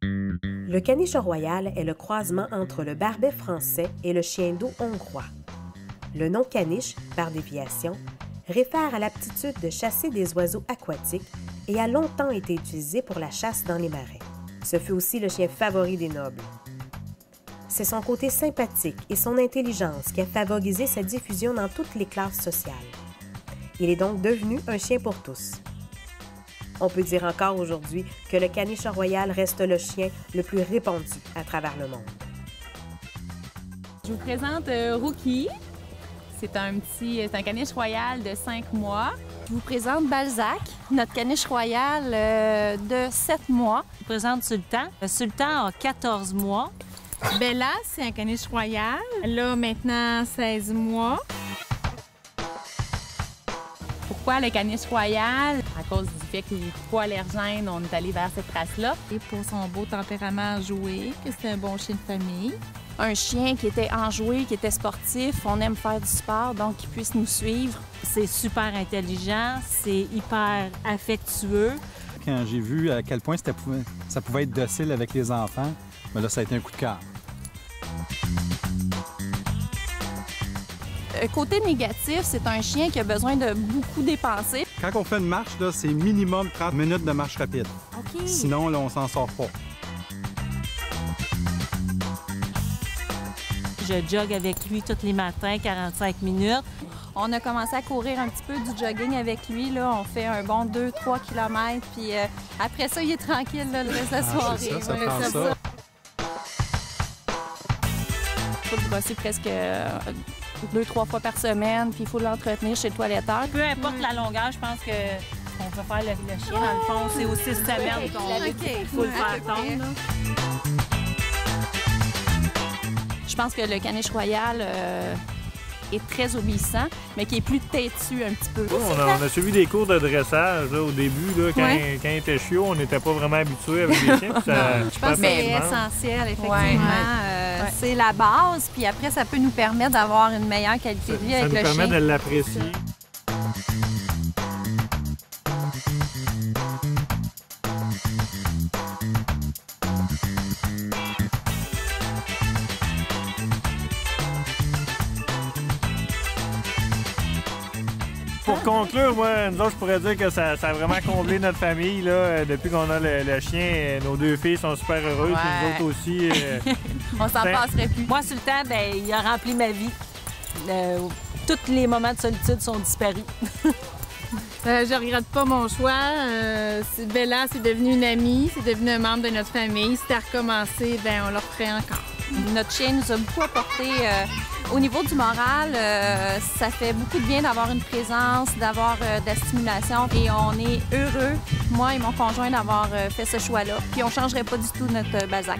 Le caniche royal est le croisement entre le barbet français et le chien d'eau hongrois. Le nom caniche, par déviation, réfère à l'aptitude de chasser des oiseaux aquatiques et a longtemps été utilisé pour la chasse dans les marais. Ce fut aussi le chien favori des nobles. C'est son côté sympathique et son intelligence qui a favorisé sa diffusion dans toutes les classes sociales. Il est donc devenu un chien pour tous. On peut dire encore aujourd'hui que le caniche royal reste le chien le plus répandu à travers le monde. Je vous présente Rookie. C'est un caniche royal de 5 mois. Je vous présente Balzac, notre caniche royal de 7 mois. Je vous présente Sultan. Sultan a 14 mois. Bella, c'est un caniche royal. Là, maintenant, 16 mois. Pourquoi le caniche royal? À cause du fait qu'il est trop allergène, on est allé vers cette race-là. Et pour son beau tempérament enjoué, que c'est un bon chien de famille. Un chien qui était enjoué, qui était sportif. On aime faire du sport, donc qu'il puisse nous suivre. C'est super intelligent, c'est hyper affectueux. Quand j'ai vu à quel point ça pouvait être docile avec les enfants, bien là, ça a été un coup de cœur. Côté négatif, c'est un chien qui a besoin de beaucoup dépenser. Quand on fait une marche, c'est minimum 30 minutes de marche rapide. OK. Sinon, là, on s'en sort pas. Je jogue avec lui tous les matins, 45 minutes. On a commencé à courir un petit peu du jogging avec lui. Là. On fait un bon 2-3 km. Puis après ça, il est tranquille là, le reste de la soirée. C'est ça prend ça. Il faut le brosser presque 2-3 fois par semaine. Puis il faut l'entretenir chez le toiletteur. Peu importe la longueur, je pense qu'on peut faire le chien. Dans le fond, c'est aux 6 semaines qu'il faut le faire tondre. Je pense que le caniche royal est très obéissant, mais qui est plus têtu un petit peu. On a suivi des cours de dressage là, au début. Là, quand il était chiot, on n'était pas vraiment habitué avec des chiens. Je pense que c'est essentiel, effectivement. C'est la base, puis après, ça peut nous permettre d'avoir une meilleure qualité de vie avec le chien. Ça nous permet de l'apprécier. Pour conclure, moi, nous autres, je pourrais dire que ça a vraiment comblé notre famille. Là. Depuis qu'on a le chien, nos 2 filles sont super heureuses. Puis nous autres aussi. On s'en passerait plus. Moi, Sultan, ben, il a rempli ma vie. Tous les moments de solitude sont disparus. Je regrette pas mon choix. Bella, c'est devenu une amie, c'est devenu un membre de notre famille. Si c'était à recommencer, ben, on le referait encore. Notre chien nous a beaucoup apporté. Au niveau du moral, ça fait beaucoup de bien d'avoir une présence, d'avoir de la stimulation. Et on est heureux, moi et mon conjoint, d'avoir fait ce choix-là. Puis on ne changerait pas du tout notre Balzac.